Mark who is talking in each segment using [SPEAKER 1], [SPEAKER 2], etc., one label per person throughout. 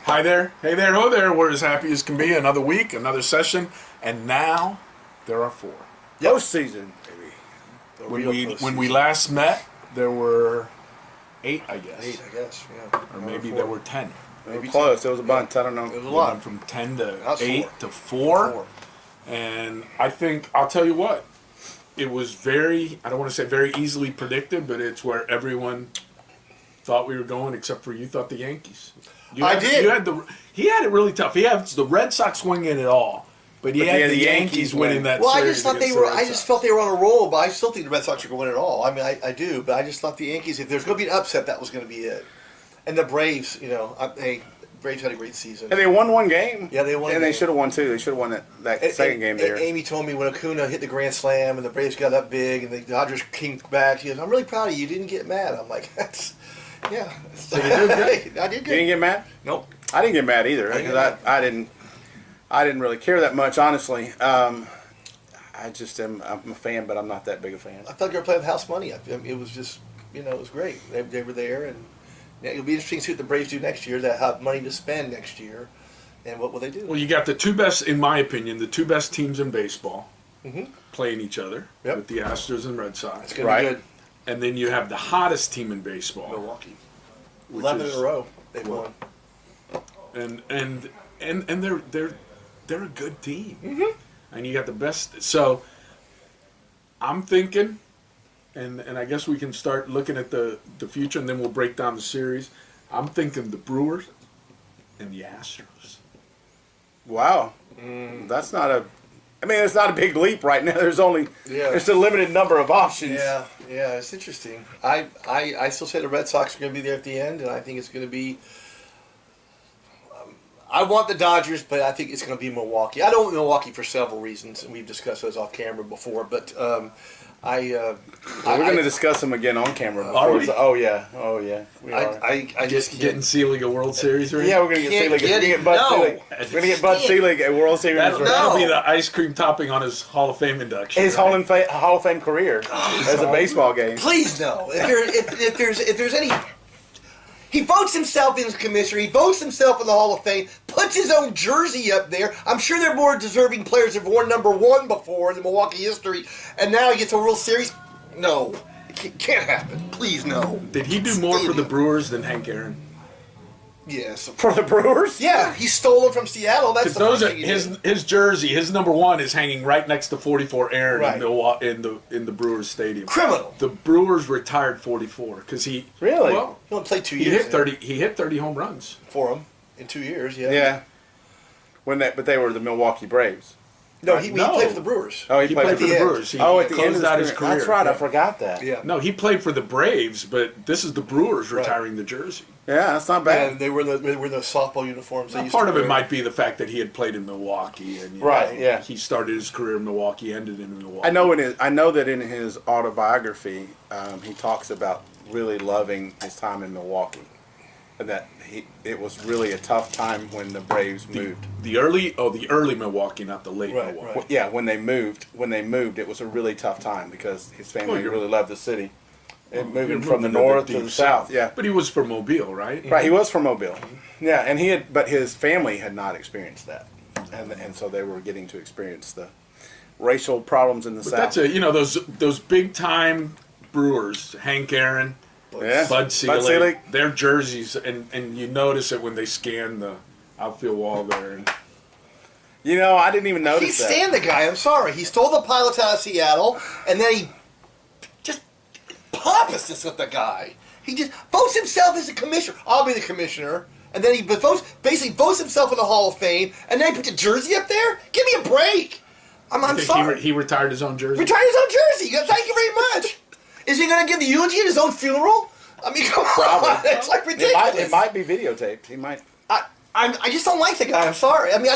[SPEAKER 1] Hi there, hey there, ho there. We're as happy as can be. Another week, another session, and now there are 4.
[SPEAKER 2] Postseason, baby.
[SPEAKER 1] When we last met, there were 8, I guess,
[SPEAKER 3] 8, I guess. Yeah.
[SPEAKER 1] or maybe there were 10.
[SPEAKER 2] Maybe close. It was a bunch. I don't know.
[SPEAKER 3] It was a
[SPEAKER 1] We
[SPEAKER 3] lot.
[SPEAKER 1] went from 10 to
[SPEAKER 3] That's
[SPEAKER 1] 8
[SPEAKER 3] 4.
[SPEAKER 1] to 4,
[SPEAKER 3] 4.
[SPEAKER 1] and I think I'll tell you what. It was very, I don't want to say very easily predicted, but it's where everyone thought we were going, except for you thought the Yankees.
[SPEAKER 3] I did.
[SPEAKER 1] He had it really tough. He had the Red Sox winning it all, but he had the Yankees winning that.
[SPEAKER 3] Well, I
[SPEAKER 1] series
[SPEAKER 3] just thought
[SPEAKER 1] against
[SPEAKER 3] they were.
[SPEAKER 1] the Red
[SPEAKER 3] I just
[SPEAKER 1] Sox.
[SPEAKER 3] felt they were on a roll, but I still think the Red Sox are going to win it all. I mean, I do, but I just thought the Yankees. If there's going to be an upset, that was going to be it. And the Braves, hey, Braves had a great season.
[SPEAKER 2] And they won one game.
[SPEAKER 3] Yeah, they won a
[SPEAKER 2] And they
[SPEAKER 3] game.
[SPEAKER 2] should have won 2. They should have won that second game there.
[SPEAKER 3] Amy told me when Acuna hit the grand slam and the Braves got up big and the Dodgers came back, she goes, "I'm really proud of you. You didn't get mad." I'm like, "That's, yeah."
[SPEAKER 1] So you did good?
[SPEAKER 3] I did
[SPEAKER 2] You
[SPEAKER 3] good.
[SPEAKER 2] didn't get mad?
[SPEAKER 3] Nope.
[SPEAKER 2] I didn't get mad either
[SPEAKER 3] I didn't
[SPEAKER 2] because
[SPEAKER 3] get
[SPEAKER 2] I didn't really care that much, honestly. I just I'm a fan, but I'm not that big a fan.
[SPEAKER 3] I thought they were playing with house money. It was just, it was great. They were there, and it'll be interesting to see what the Braves do next year. That have money to spend next year, and what will they do?
[SPEAKER 1] Well, you got the 2 best, in my opinion, the 2 best teams in baseball
[SPEAKER 3] Mhm.
[SPEAKER 1] playing each other
[SPEAKER 3] Yep.
[SPEAKER 1] with the Astros and Red
[SPEAKER 3] It's
[SPEAKER 1] Sox,
[SPEAKER 3] going
[SPEAKER 2] Right.
[SPEAKER 3] to be good.
[SPEAKER 1] and then you have the hottest team in baseball,
[SPEAKER 3] Milwaukee,
[SPEAKER 1] which
[SPEAKER 3] 11
[SPEAKER 1] is-
[SPEAKER 3] in a row they've
[SPEAKER 1] well,
[SPEAKER 3] won.
[SPEAKER 1] and they're a good team, and you got the best. So I'm thinking, and I guess we can start looking at the future, and then we'll break down the series. I'm thinking the Brewers and the Astros.
[SPEAKER 2] Wow, that's not a. I mean, it's not a big leap right now. There's a limited number of options.
[SPEAKER 3] Yeah, it's interesting. I still say the Red Sox are going to be there at the end, and I think it's going to be. I want the Dodgers, but I think it's going to be Milwaukee. I don't want Milwaukee for several reasons, and we've discussed those off camera before. But
[SPEAKER 2] We're going to discuss them again on camera.
[SPEAKER 1] Are we?
[SPEAKER 2] Oh yeah, we are.
[SPEAKER 3] I just
[SPEAKER 1] Getting
[SPEAKER 3] can't.
[SPEAKER 1] Selig a World Series ring?
[SPEAKER 2] Yeah, we're gonna get
[SPEAKER 3] Can't
[SPEAKER 2] Selig.
[SPEAKER 3] get
[SPEAKER 2] We're gonna
[SPEAKER 3] it.
[SPEAKER 2] get Bud
[SPEAKER 3] No.
[SPEAKER 2] Selig. We're gonna get Bud
[SPEAKER 3] Can't.
[SPEAKER 2] Selig a World Series
[SPEAKER 1] That'll,
[SPEAKER 2] ring.
[SPEAKER 1] that'll be
[SPEAKER 3] No.
[SPEAKER 1] the ice cream topping on his Hall of Fame induction.
[SPEAKER 2] His
[SPEAKER 1] right?
[SPEAKER 2] Hall of Fame career as a baseball game.
[SPEAKER 3] Please no. If there's any. He votes himself in as commissioner. He votes himself in the Hall of Fame. Puts his own jersey up there. I'm sure there are more deserving players that have worn number 1 before in the Milwaukee history, and now he gets a World Series. No, it can't happen. Please no.
[SPEAKER 1] Did he do more for the Brewers than Hank Aaron?
[SPEAKER 3] Yes.
[SPEAKER 2] For the Brewers?
[SPEAKER 3] Yeah, he stole it from Seattle. That's
[SPEAKER 1] Because
[SPEAKER 3] the
[SPEAKER 1] those
[SPEAKER 3] first
[SPEAKER 1] are
[SPEAKER 3] thing he did.
[SPEAKER 1] his jersey, his number 1 is hanging right next to 44 Aaron
[SPEAKER 3] Right.
[SPEAKER 1] in Milwaukee in the Brewers stadium.
[SPEAKER 3] Criminal.
[SPEAKER 1] The Brewers retired 44 because he
[SPEAKER 2] Really?
[SPEAKER 1] well,
[SPEAKER 3] He only played 2
[SPEAKER 1] he
[SPEAKER 3] years
[SPEAKER 1] hit 30. He hit 30 home runs.
[SPEAKER 3] for him in 2 years. Yeah.
[SPEAKER 2] Yeah. But they were the Milwaukee Braves.
[SPEAKER 3] No, he
[SPEAKER 1] No.
[SPEAKER 3] played for the Brewers.
[SPEAKER 2] Oh,
[SPEAKER 1] He played for the
[SPEAKER 3] end.
[SPEAKER 1] Brewers. He
[SPEAKER 2] at the end
[SPEAKER 1] closed
[SPEAKER 2] of
[SPEAKER 1] out
[SPEAKER 2] his
[SPEAKER 1] his
[SPEAKER 2] career. That's
[SPEAKER 1] career.
[SPEAKER 2] right. I
[SPEAKER 1] Yeah.
[SPEAKER 2] forgot that.
[SPEAKER 3] Yeah.
[SPEAKER 1] No, he played for the Braves, but this is the Brewers retiring the jersey.
[SPEAKER 2] Yeah, that's not bad.
[SPEAKER 3] And they were in the softball uniforms. They
[SPEAKER 1] Now,
[SPEAKER 3] used
[SPEAKER 1] part
[SPEAKER 3] to
[SPEAKER 1] of it
[SPEAKER 3] wear.
[SPEAKER 1] might be the fact that he had played in Milwaukee, and
[SPEAKER 2] Right, yeah.
[SPEAKER 1] he started his career in Milwaukee, ended in Milwaukee.
[SPEAKER 2] I know that in his autobiography, he talks about really loving his time in Milwaukee, and that it was really a tough time when the Braves moved.
[SPEAKER 1] The early Milwaukee, not the late
[SPEAKER 3] Right,
[SPEAKER 1] Milwaukee.
[SPEAKER 3] right.
[SPEAKER 2] Yeah, when they moved, it was a really tough time because his family
[SPEAKER 1] you're-
[SPEAKER 2] really loved the city.
[SPEAKER 1] You're
[SPEAKER 2] Moving from the
[SPEAKER 1] moving to
[SPEAKER 2] north to
[SPEAKER 1] deep
[SPEAKER 2] the south, yeah.
[SPEAKER 1] But he was from Mobile, right?
[SPEAKER 2] Right, he was from Mobile. Yeah, and but his family had not experienced that, and so they were getting to experience the racial problems in the
[SPEAKER 1] But
[SPEAKER 2] south.
[SPEAKER 1] that's those big time Brewers, Hank Aaron,
[SPEAKER 2] Yeah.
[SPEAKER 1] Bud Selig,
[SPEAKER 2] Selig.
[SPEAKER 1] their jerseys, and you notice it when they scan the outfield wall there. And
[SPEAKER 2] I didn't even
[SPEAKER 3] He
[SPEAKER 2] notice that.
[SPEAKER 3] stand the guy. I'm sorry. He stole the pilots out of Seattle, and then he just pompousness with the guy. He just votes himself as a commissioner. I'll be the commissioner, and then he basically votes himself in the Hall of Fame, and then he puts a jersey up there. Give me a break. I'm
[SPEAKER 1] I think
[SPEAKER 3] sorry.
[SPEAKER 1] he retired his own jersey.
[SPEAKER 3] Retired his own jersey. Thank you very much. Is he going to give the eulogy at his own funeral? I mean, come on.
[SPEAKER 2] Probably.
[SPEAKER 3] It's like ridiculous.
[SPEAKER 2] It might be videotaped. He might.
[SPEAKER 3] I just don't like the guy. I'm sorry. I mean,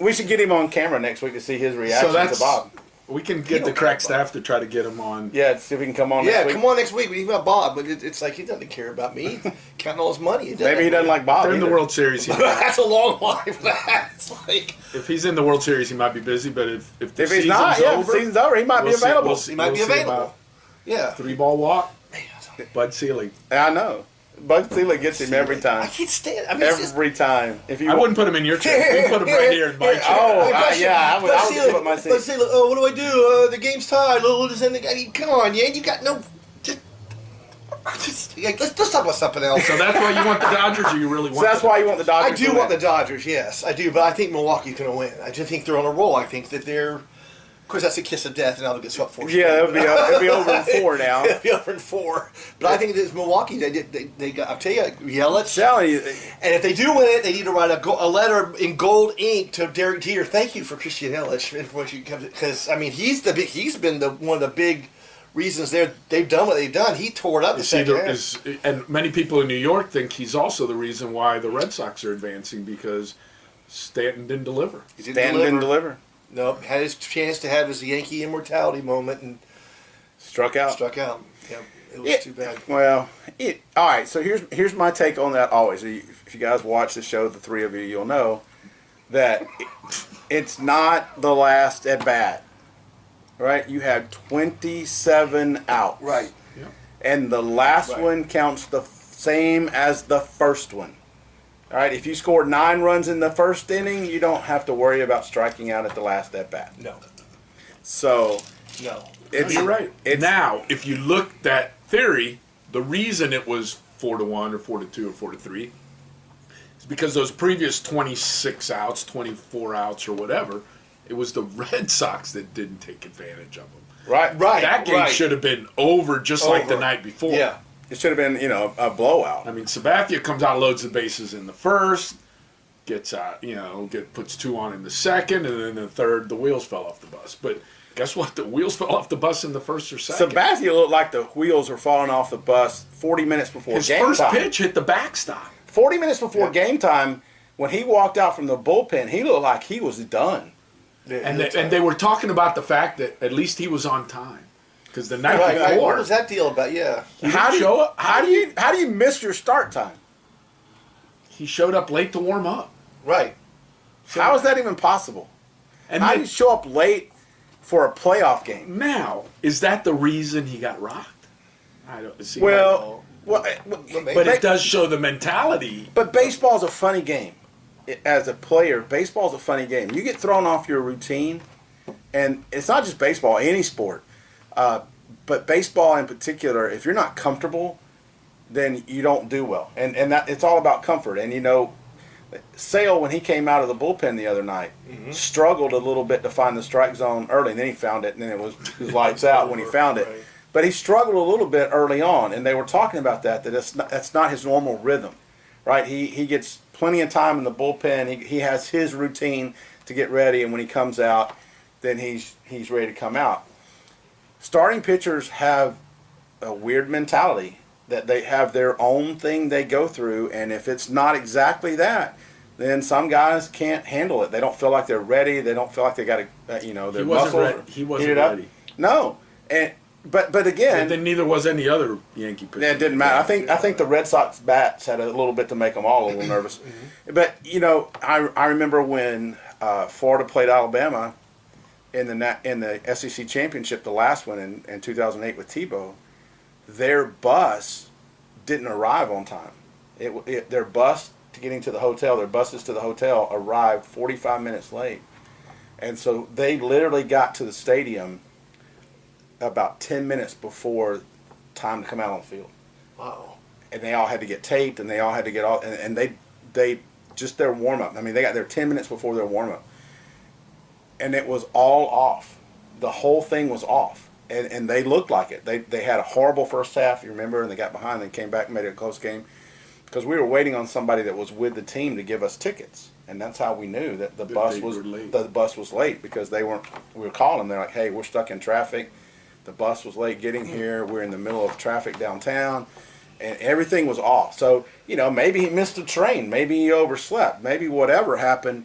[SPEAKER 2] We should get him on camera next week to see his reaction
[SPEAKER 1] So
[SPEAKER 2] to Bob.
[SPEAKER 1] we can get the
[SPEAKER 3] don't
[SPEAKER 1] crack
[SPEAKER 3] care,
[SPEAKER 1] staff to try to get him on.
[SPEAKER 2] Yeah, see if we can come on
[SPEAKER 3] Yeah,
[SPEAKER 2] next week.
[SPEAKER 3] come on next week. We about Bob, but it's like he doesn't care about me. Counting all his money.
[SPEAKER 2] Maybe he doesn't like Bob.
[SPEAKER 1] They're in the
[SPEAKER 2] either.
[SPEAKER 1] World Series.
[SPEAKER 3] That's a long line for that. It's like
[SPEAKER 1] If he's in the World Series, he might be busy. But if the
[SPEAKER 2] If he's
[SPEAKER 1] season's
[SPEAKER 2] not, yeah, if
[SPEAKER 1] over,
[SPEAKER 2] the season's over, he might be
[SPEAKER 1] we'll see-
[SPEAKER 2] available.
[SPEAKER 1] we'll see-
[SPEAKER 3] he might be
[SPEAKER 1] we'll see
[SPEAKER 3] available.
[SPEAKER 1] about
[SPEAKER 3] Yeah.
[SPEAKER 1] 3-ball walk. Bud Selig.
[SPEAKER 2] Yeah, I know. Bud Selig gets him every
[SPEAKER 3] I
[SPEAKER 2] time.
[SPEAKER 3] can't stand. I mean, it's just,
[SPEAKER 2] Every time. If you
[SPEAKER 1] I wouldn't put him in your chair. We put him right here in my chair.
[SPEAKER 2] Oh,
[SPEAKER 3] But
[SPEAKER 2] yeah, I would
[SPEAKER 3] Selig-
[SPEAKER 2] put my seat.
[SPEAKER 3] But Selig, oh, what do I do? The game's tied. I mean, come on, yeah, you got no. Let's talk about something else.
[SPEAKER 1] So that's why you want the Dodgers, or you really want?
[SPEAKER 2] So that's why you want the
[SPEAKER 3] I
[SPEAKER 2] Dodgers.
[SPEAKER 3] do
[SPEAKER 2] to
[SPEAKER 3] want the
[SPEAKER 2] win.
[SPEAKER 3] Dodgers, yes, I do, but I think Milwaukee's going to win. I just think they're on a roll. I think that they're, of course, that's a kiss of death, and now they'll get swept 4
[SPEAKER 2] Yeah, it'll be over in 4 now.
[SPEAKER 3] It'll be over in 4. But I think it's Milwaukee. They got. I'll tell you, Yelich.
[SPEAKER 2] Telling you,
[SPEAKER 3] And if they do win it, they need to write a letter in gold ink to Derek Jeter. Thank you for Christian Yelich, because I mean he's been one of the big reasons they've done what they've done. He tore it up the second half.
[SPEAKER 1] And many people in New York think he's also the reason why the Red Sox are advancing, because Stanton didn't deliver.
[SPEAKER 3] He didn't
[SPEAKER 2] Stanton didn't deliver.
[SPEAKER 3] Nope, had his chance to have his Yankee immortality moment and
[SPEAKER 2] Struck out.
[SPEAKER 3] struck out. Yeah, it was too bad.
[SPEAKER 2] Well, all right. So here's my take on that. Always, if you guys watch the show, the 3 of you, you'll know that it's not the last at bat. Right? You had 27 outs.
[SPEAKER 3] Right.
[SPEAKER 1] Yeah.
[SPEAKER 2] And the last
[SPEAKER 3] Right.
[SPEAKER 2] one counts the same as the first one. All right. If you scored 9 runs in the first inning, you don't have to worry about striking out at the last at bat.
[SPEAKER 3] No.
[SPEAKER 2] So
[SPEAKER 3] No.
[SPEAKER 1] You're right.
[SPEAKER 2] It's,
[SPEAKER 1] Now, if you looked at theory, the reason it was 4-1 or 4-2 or 4-3 is because those previous 26 outs, 24 outs, or whatever, it was the Red Sox that didn't take advantage of them.
[SPEAKER 2] right.
[SPEAKER 1] That game should have been over just like the
[SPEAKER 3] Over.
[SPEAKER 1] night before.
[SPEAKER 3] Yeah.
[SPEAKER 2] It should have been, a blowout.
[SPEAKER 1] I mean, Sabathia comes out, loads the bases in the first, gets out, puts 2 on in the second, and then in the third, the wheels fell off the bus. But guess what? The wheels fell off the bus in the first or second.
[SPEAKER 2] Sabathia looked like the wheels were falling off the bus 40 minutes before
[SPEAKER 1] His
[SPEAKER 2] game
[SPEAKER 1] first
[SPEAKER 2] time.
[SPEAKER 1] pitch hit the backstop.
[SPEAKER 2] 40 minutes before game time, when he walked out from the bullpen, he looked like he was done.
[SPEAKER 1] And they were talking about the fact that at least he was on time. Because the night
[SPEAKER 3] Right, right.
[SPEAKER 1] before,
[SPEAKER 3] What was that deal about? Yeah.
[SPEAKER 1] he didn't show up.
[SPEAKER 2] How do you miss your start time?
[SPEAKER 1] He showed up late to warm up.
[SPEAKER 3] Right.
[SPEAKER 2] How is that even possible?
[SPEAKER 1] And
[SPEAKER 2] How do
[SPEAKER 1] then,
[SPEAKER 2] you show up late for a playoff game?
[SPEAKER 1] now, is that the reason he got rocked? I don't see.
[SPEAKER 2] Well,
[SPEAKER 1] but it does show the mentality.
[SPEAKER 2] But baseball's a funny game. As a player, baseball's a funny game. You get thrown off your routine, and it's not just baseball, any sport. But baseball in particular, if you're not comfortable, then you don't do well. And that it's all about comfort. And Sale, when he came out of the bullpen the other night, struggled a little bit to find the strike zone early. And then he found it, and then it was lights out when he found it.
[SPEAKER 3] Right.
[SPEAKER 2] But he struggled a little bit early on, and they were talking about that's not his normal rhythm, right? He gets plenty of time in the bullpen. He has his routine to get ready, and when he comes out, then he's ready to come out. Starting pitchers have a weird mentality that they have their own thing they go through, and if it's not exactly that, then some guys can't handle it. They don't feel like they're ready. They don't feel like they got to, their muscles.
[SPEAKER 1] He wasn't
[SPEAKER 2] heated up.
[SPEAKER 1] ready.
[SPEAKER 2] No, but again,
[SPEAKER 1] But then neither was any other Yankee pitcher.
[SPEAKER 2] yeah, it didn't matter. I think the Red Sox bats had a little bit to make them all a little nervous. But I remember when Florida played Alabama in the SEC championship, the last one in 2008 with Tebow. Their bus didn't arrive on time. Their bus to getting to the hotel, their buses to the hotel arrived 45 minutes late, and so they literally got to the stadium about 10 minutes before time to come out on the field.
[SPEAKER 3] Wow.
[SPEAKER 2] And they all had to get taped, and they all had to get all, and they just their warm up. I mean, they got there 10 minutes before their warm up, and it was all off. The whole thing was off, and they looked like it. They had a horrible first half, you remember, and they got behind. They came back and made it a close game because we were waiting on somebody that was with the team to give us tickets, and that's how we knew that the bus was late because they weren't. We were calling them. They're like, "Hey, we're stuck in traffic. The bus was late getting here. We're in the middle of traffic downtown." And everything was off. So, maybe he missed a train. Maybe he overslept. Maybe whatever happened.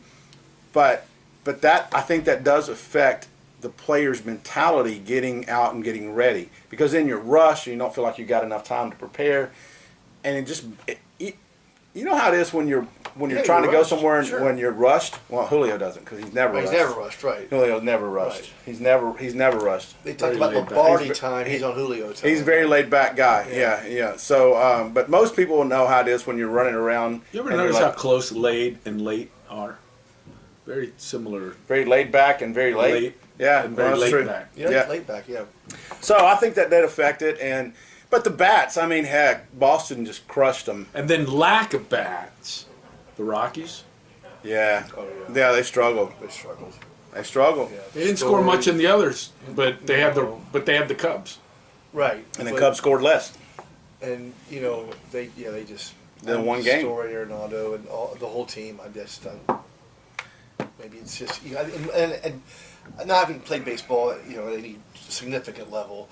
[SPEAKER 2] But that, I think that does affect the player's mentality getting out and getting ready. Because then you're rushed and you don't feel like you got enough time to prepare. And you know how it is when you're when you're
[SPEAKER 3] Yeah,
[SPEAKER 2] trying to
[SPEAKER 3] you're
[SPEAKER 2] go
[SPEAKER 3] rushed,
[SPEAKER 2] somewhere and
[SPEAKER 3] sure.
[SPEAKER 2] when you're rushed. Well, Julio doesn't because he's never
[SPEAKER 3] He's
[SPEAKER 2] rushed.
[SPEAKER 3] never rushed, right?
[SPEAKER 2] Julio's never rushed.
[SPEAKER 3] Right.
[SPEAKER 2] He's never rushed.
[SPEAKER 3] They talked
[SPEAKER 1] Very
[SPEAKER 3] about
[SPEAKER 1] laid back.
[SPEAKER 3] Lombardi
[SPEAKER 2] He's-
[SPEAKER 3] time. He's on Julio time.
[SPEAKER 2] He's a very laid back guy.
[SPEAKER 3] Yeah.
[SPEAKER 2] Yeah. So, but most people know how it is when you're running around.
[SPEAKER 1] You ever
[SPEAKER 2] and you're
[SPEAKER 1] notice how
[SPEAKER 2] like
[SPEAKER 1] close laid and late are? Very similar.
[SPEAKER 2] very laid back and very late?
[SPEAKER 1] Late
[SPEAKER 2] Yeah,
[SPEAKER 1] and very
[SPEAKER 2] well, that's
[SPEAKER 1] laid
[SPEAKER 2] true.
[SPEAKER 1] back.
[SPEAKER 3] Yeah,
[SPEAKER 2] Yeah.
[SPEAKER 3] laid back. Yeah.
[SPEAKER 2] So I think that affect it, but the bats. I mean, heck, Boston just crushed them.
[SPEAKER 1] And then lack of bats. The Rockies.
[SPEAKER 2] Yeah.
[SPEAKER 3] Oh,
[SPEAKER 2] Yeah, they struggled.
[SPEAKER 3] They struggled.
[SPEAKER 2] They struggled.
[SPEAKER 3] Yeah.
[SPEAKER 1] They didn't score much in the others, but they had the Cubs.
[SPEAKER 3] Right.
[SPEAKER 2] And the
[SPEAKER 3] But-
[SPEAKER 2] Cubs scored less.
[SPEAKER 3] And they just
[SPEAKER 2] Then one game.
[SPEAKER 3] Story, Arenado, and the whole team. I just maybe it's just and not having played baseball, at any significant level.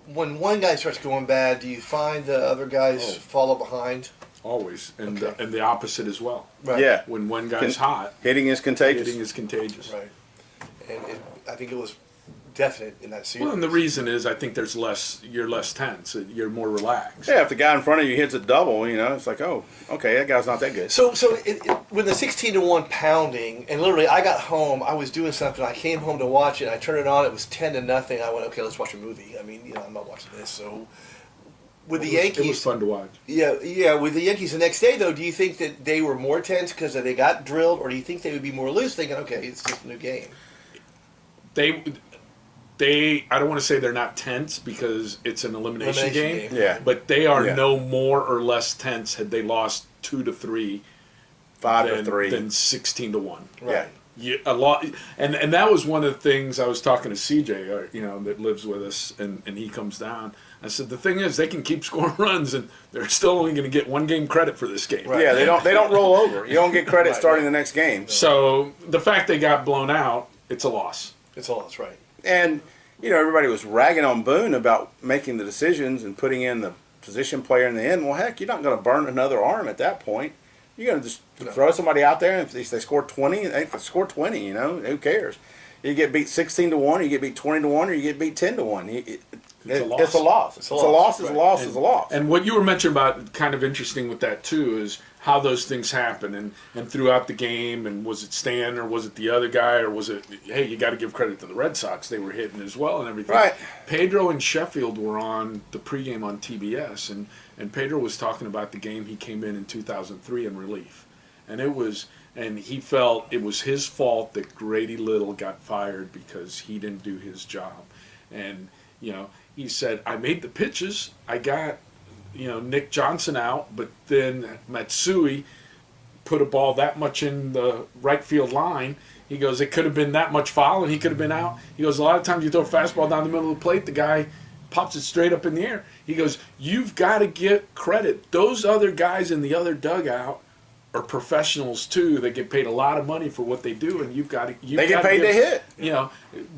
[SPEAKER 3] When one guy starts going bad, do you find the other guys follow behind?
[SPEAKER 1] Always. And,
[SPEAKER 3] Okay.
[SPEAKER 1] and the opposite as well.
[SPEAKER 3] Right.
[SPEAKER 2] Yeah.
[SPEAKER 1] When one guy's hot,
[SPEAKER 2] Hitting is contagious.
[SPEAKER 1] hitting is contagious.
[SPEAKER 3] Right. And I think it was definite in that series.
[SPEAKER 1] Well, and the reason is I think you're less tense. You're more relaxed.
[SPEAKER 2] Yeah, if the guy in front of you hits a double, it's like, oh, okay, that guy's not that good.
[SPEAKER 3] So when the 16-1 pounding, and literally I got home, I was doing something, I came home to watch it, I turned it on, it was 10-0. I went, okay, let's watch a movie. I mean, I'm not watching this. So with the Yankees,
[SPEAKER 1] It was fun to watch.
[SPEAKER 3] yeah, with the Yankees the next day though, do you think that they were more tense because they got drilled, or do you think they would be more loose, thinking, okay, it's just a new game?
[SPEAKER 1] I don't want to say they're not tense because it's an elimination game.
[SPEAKER 2] Yeah.
[SPEAKER 1] But they are
[SPEAKER 2] Yeah.
[SPEAKER 1] no more or less tense had they lost 2-3
[SPEAKER 2] 5-3.
[SPEAKER 1] than 16-1.
[SPEAKER 2] Yeah.
[SPEAKER 1] Yeah, a lot, and that was one of the things I was talking to CJ, that lives with us, and he comes down. I said the thing is they can keep scoring runs, and they're still only going to get one game credit for this game.
[SPEAKER 3] Right.
[SPEAKER 2] Yeah, they don't roll over. You don't get credit
[SPEAKER 3] Right,
[SPEAKER 2] starting
[SPEAKER 3] right.
[SPEAKER 2] the next game.
[SPEAKER 1] So the fact they got blown out, it's a loss.
[SPEAKER 3] It's all that's right.
[SPEAKER 2] And everybody was ragging on Boone about making the decisions and putting in the position player in the end. Well, heck, you're not going to burn another arm at that point. You're going to just throw somebody out there, and if they score 20, they score 20. Who cares? You get beat 16-1, you get beat 20-1, or you get beat 10-1. It's a loss. It's a loss. It's a loss. It's a loss. It's a loss.
[SPEAKER 1] And what you were mentioning about kind of interesting with that too is how those things happen and throughout the game, and was it Stan or was it the other guy, or was it, hey, you got to give credit to the Red Sox, they were hitting as well and everything.
[SPEAKER 2] Right.
[SPEAKER 1] Pedro and Sheffield were on the pregame on TBS, and Pedro was talking about the game he came in 2003 in relief, and he felt it was his fault that Grady Little got fired because he didn't do his job. And he said, I made the pitches, I got Nick Johnson out, but then Matsui put a ball that much in the right field line. He goes, it could have been that much foul and he could have been out. He goes, a lot of times you throw a fastball down the middle of the plate, the guy pops it straight up in the air. He goes, you've got to get credit. Those other guys in the other dugout are professionals too. They get paid a lot of money for what they do, and you've got to.
[SPEAKER 2] They get paid to hit.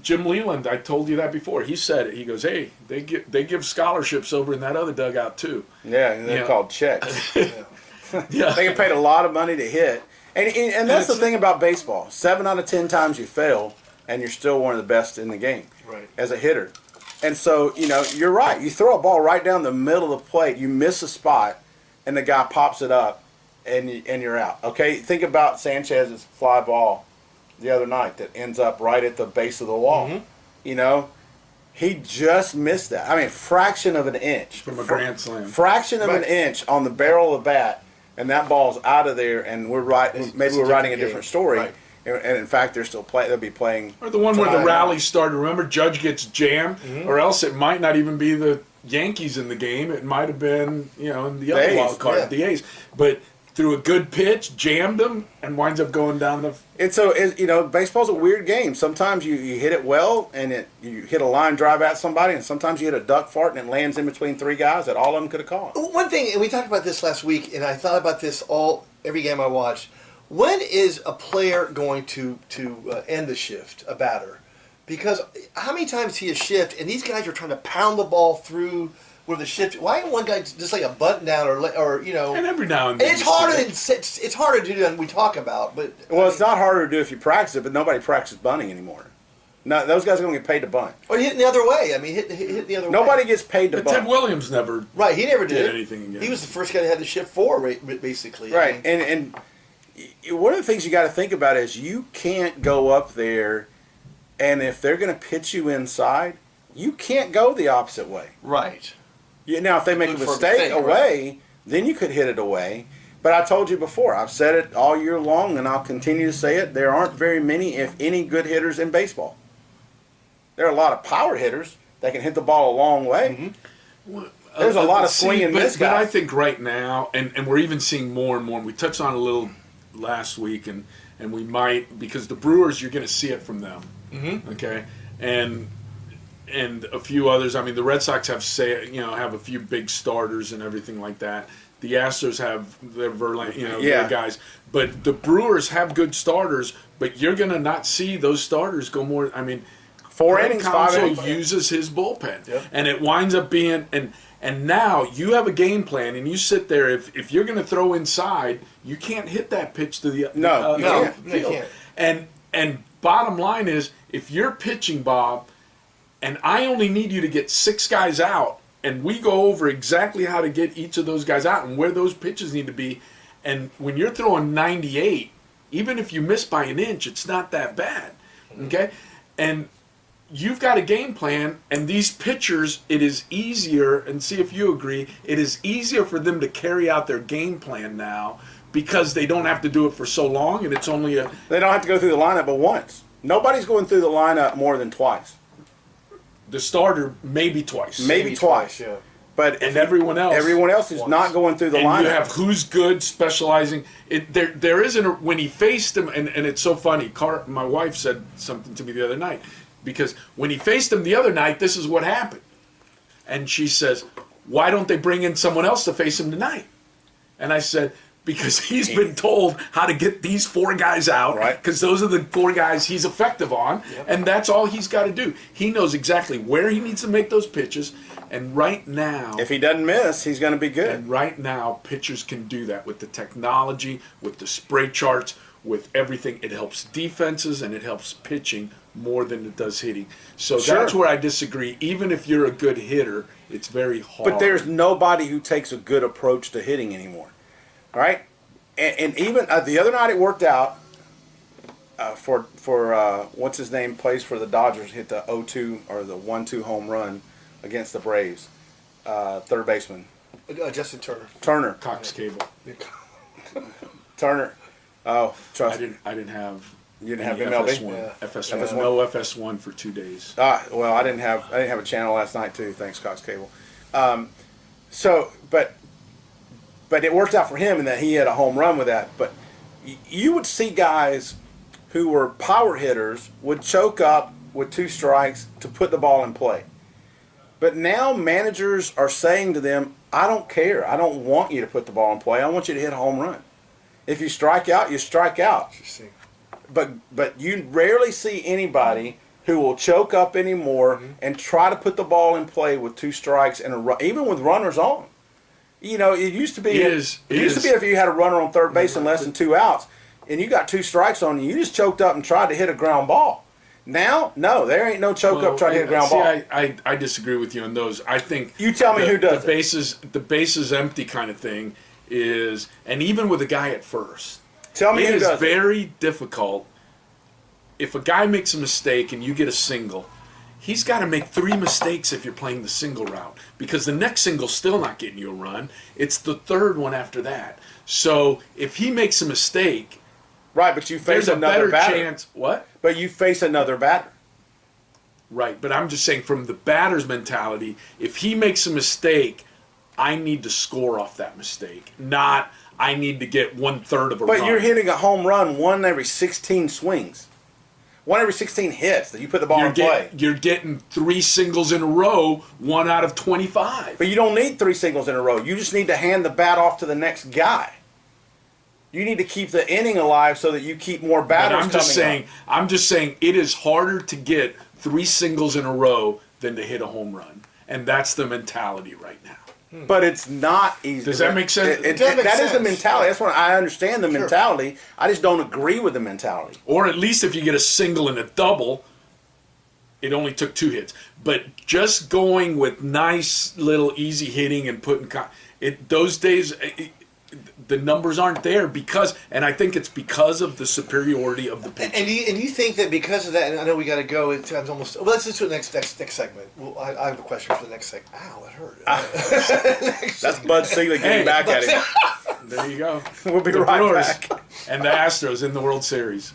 [SPEAKER 1] Jim Leland. I told you that before. He said it. He goes, "Hey, they give scholarships over in that other dugout too."
[SPEAKER 2] Yeah, and they're called checks.
[SPEAKER 1] Yeah,
[SPEAKER 2] They get paid a lot of money to hit. And that's the thing about baseball. 7 out of 10 times you fail, and you're still one of the best in the game
[SPEAKER 3] Right.
[SPEAKER 2] as a hitter. And so, you're right. You throw a ball right down the middle of the plate, you miss a spot, and the guy pops it up, and you're out. Okay, think about Sanchez's fly ball the other night that ends up right at the base of the wall.
[SPEAKER 3] Mm-hmm.
[SPEAKER 2] He just missed that. I mean, fraction of an inch.
[SPEAKER 1] from a grand slam.
[SPEAKER 2] Fraction of an
[SPEAKER 3] Right.
[SPEAKER 2] inch on the barrel of the bat, and that ball's out of there, and we're
[SPEAKER 3] It's
[SPEAKER 2] we're
[SPEAKER 3] a
[SPEAKER 2] writing a
[SPEAKER 3] different
[SPEAKER 2] different
[SPEAKER 3] game.
[SPEAKER 2] story.
[SPEAKER 3] Right.
[SPEAKER 2] And in fact, they're still they'll be playing.
[SPEAKER 1] Or the one where the
[SPEAKER 2] tonight.
[SPEAKER 1] rally started. Remember, Judge gets jammed,
[SPEAKER 3] Mm-hmm.
[SPEAKER 1] or else it might not even be the Yankees in the game. It might have been, in the other
[SPEAKER 2] A's,
[SPEAKER 1] wild card,
[SPEAKER 3] yeah.
[SPEAKER 1] the A's. But through a good pitch, jammed them, and winds up going down the.
[SPEAKER 2] And so, baseball's a weird game. Sometimes you hit it well, and you hit a line drive at somebody, and sometimes you hit a duck fart, and it lands in between 3 guys that all of them could have caught.
[SPEAKER 3] One thing, and we talked about this last week, and I thought about this every game I watched. When is a player going to end the shift, a batter? Because how many times see a shift, and these guys are trying to pound the ball through where the shift. Why ain't one guy just like a button down or
[SPEAKER 1] And every now and
[SPEAKER 3] And
[SPEAKER 1] then.
[SPEAKER 3] it's harder it's harder to do than we talk about, but
[SPEAKER 2] Well, it's not harder to do if you practice it, but nobody practices bunting anymore. No, those guys are going to get paid to bunt.
[SPEAKER 3] Or hitting the other way. I mean, hit the other way.
[SPEAKER 2] Nobody gets paid to
[SPEAKER 1] But
[SPEAKER 2] bunt.
[SPEAKER 1] Ted Williams never.
[SPEAKER 3] Right, he never
[SPEAKER 1] did
[SPEAKER 3] did
[SPEAKER 1] anything again.
[SPEAKER 3] He was the first guy that had to shift forward, basically.
[SPEAKER 2] Right,
[SPEAKER 3] I mean,
[SPEAKER 2] and one of the things you got to think about is you can't go up there, and if they're going to pitch you inside, you can't go the opposite way.
[SPEAKER 3] right.
[SPEAKER 2] Now, if they make a
[SPEAKER 3] Look for a
[SPEAKER 2] mistake
[SPEAKER 3] mistake,
[SPEAKER 2] away, then you could hit it away. But I told you before, I've said it all year long, and I'll continue to say it. There aren't very many, if any, good hitters in baseball. There are a lot of power hitters that can hit the ball a long way. There's a lot of swing and miss
[SPEAKER 1] But I
[SPEAKER 2] guys.
[SPEAKER 1] think right now, and we're even seeing more and more. And we touched on it a little last week, and we might, because the Brewers, you're going to see it from them. Okay, and a few others. I mean, the Red Sox have have a few big starters and everything like that. The Astros have their Verlander, their guys. But the Brewers have good starters, but you're going to not see those starters go more. I mean,
[SPEAKER 2] 4
[SPEAKER 1] Craig
[SPEAKER 2] innings, 5
[SPEAKER 1] Counsell
[SPEAKER 2] innings.
[SPEAKER 1] uses his bullpen,
[SPEAKER 3] Yep.
[SPEAKER 1] and it winds up being and now you have a game plan, and you sit there. If you're going to throw inside, you can't hit that pitch to the
[SPEAKER 2] No, you
[SPEAKER 3] No,
[SPEAKER 2] can't.
[SPEAKER 3] you can't.
[SPEAKER 1] And bottom line is, if you're pitching, Bob, and I only need you to get 6 guys out, and we go over exactly how to get each of those guys out and where those pitches need to be, and when you're throwing 98, even if you miss by an inch, it's not that bad, okay? And you've got a game plan, and these pitchers, it is easier, and see if you agree, it is easier for them to carry out their game plan now because they don't have to do it for so long, and it's only
[SPEAKER 2] They don't have to go through the lineup but once. Nobody's going through the lineup more than twice.
[SPEAKER 1] the starter maybe twice.
[SPEAKER 2] Maybe twice.
[SPEAKER 3] Yeah.
[SPEAKER 2] But
[SPEAKER 1] And everyone else.
[SPEAKER 2] is
[SPEAKER 3] Once.
[SPEAKER 2] not going through the
[SPEAKER 1] And
[SPEAKER 2] lineup.
[SPEAKER 1] you have who's good, specializing. There isn't when he faced him, and it's so funny. My wife said something to me the other night, because when he faced him the other night, this is what happened. And she says, "Why don't they bring in someone else to face him tonight?" And I said, "Because he's been told how to get these 4 guys out,
[SPEAKER 2] Right.
[SPEAKER 1] because those are the 4 guys he's effective on, and that's all he's got to do. He knows exactly where he needs to make those pitches, and right now,
[SPEAKER 2] If he doesn't miss, he's going to be good.
[SPEAKER 1] and right now, pitchers can do that with the technology, with the spray charts, with everything. It helps defenses and it helps pitching more than it does hitting. So
[SPEAKER 2] Sure.
[SPEAKER 1] that's where I disagree. Even if you're a good hitter, it's very hard.
[SPEAKER 2] But there's nobody who takes a good approach to hitting anymore. All right? And even the other night it worked out for what's his name, plays for the Dodgers, hit the 0-2 or the 1-2 home run against the Braves. Third baseman.
[SPEAKER 3] Justin Turner.
[SPEAKER 2] Turner.
[SPEAKER 1] Cox Cable.
[SPEAKER 2] Turner. Oh,
[SPEAKER 1] I
[SPEAKER 2] trust.
[SPEAKER 1] didn't have.
[SPEAKER 2] You didn't have
[SPEAKER 1] any
[SPEAKER 2] MLB?
[SPEAKER 1] FS1.
[SPEAKER 3] Yeah.
[SPEAKER 1] FS1.
[SPEAKER 2] FS1.
[SPEAKER 1] No FS1 for 2 days.
[SPEAKER 2] Well, I didn't have a channel last night too. Thanks, Cox Cable. But it worked out for him in that he had a home run with that. But you would see guys who were power hitters would choke up with 2 strikes to put the ball in play. But now managers are saying to them, "I don't care. I don't want you to put the ball in play. I want you to hit a home run. If you strike out, you strike out."
[SPEAKER 3] Interesting.
[SPEAKER 2] But you rarely see anybody who will choke up anymore and try to put the ball in play with 2 strikes and a run, even with runners on. You know, it used to be
[SPEAKER 1] It is.
[SPEAKER 2] it used to be if you had a runner on third base and less than 2 outs, and you got 2 strikes on you, you just choked up and tried to hit a ground ball. Now, no, there ain't no choke up trying to hit a ground
[SPEAKER 1] see,
[SPEAKER 2] ball.
[SPEAKER 1] I disagree with you on those. I think
[SPEAKER 2] You tell me who does
[SPEAKER 1] the
[SPEAKER 2] it.
[SPEAKER 1] the bases empty kind of thing is, and even with a guy at first,
[SPEAKER 2] Tell me
[SPEAKER 1] it
[SPEAKER 2] who
[SPEAKER 1] is
[SPEAKER 2] does it.
[SPEAKER 1] very difficult. If a guy makes a mistake and you get a single, he's got to make 3 mistakes if you're playing the single route, because the next single's still not getting you a run. It's the third one after that. So if he makes a mistake,
[SPEAKER 2] Right, but you face
[SPEAKER 1] there's a
[SPEAKER 2] another
[SPEAKER 1] better
[SPEAKER 2] batter.
[SPEAKER 1] chance. What?
[SPEAKER 2] But you face another batter.
[SPEAKER 1] Right, but I'm just saying from the batter's mentality, if he makes a mistake, I need to score off that mistake, not I need to get 1/3 of a run.
[SPEAKER 2] But you're hitting a home run 1 every 16 swings. 1 every 16 hits that you put the ball in play.
[SPEAKER 1] You're getting 3 singles in a row, 1 out of 25.
[SPEAKER 2] But you don't need 3 singles in a row. You just need to hand the bat off to the next guy. You need to keep the inning alive so that you keep more
[SPEAKER 1] But
[SPEAKER 2] batters
[SPEAKER 1] I'm just saying it is harder to get 3 singles in a row than to hit a home run. And that's the mentality right now.
[SPEAKER 2] But it's not easy.
[SPEAKER 1] Does that make sense?
[SPEAKER 2] It
[SPEAKER 3] does make
[SPEAKER 2] that is the
[SPEAKER 3] sense.
[SPEAKER 2] mentality. That's what I understand the
[SPEAKER 3] Sure.
[SPEAKER 2] mentality. I just don't agree with the mentality.
[SPEAKER 1] Or at least if you get a single and a double, it only took 2 hits. But just going with nice little easy hitting and putting those days, the numbers aren't there and I think it's because of the superiority of the pitch.
[SPEAKER 3] And you think that because of that, and I know we got to go. Time's almost. Well, let's just do the next segment. Well, I have a question for the next segment. Ow, it hurt.
[SPEAKER 2] That's Bud Selig getting back at him.
[SPEAKER 1] There you go.
[SPEAKER 2] We'll be
[SPEAKER 1] The
[SPEAKER 2] right
[SPEAKER 1] Brewers
[SPEAKER 2] back.
[SPEAKER 1] and the Astros in the World Series.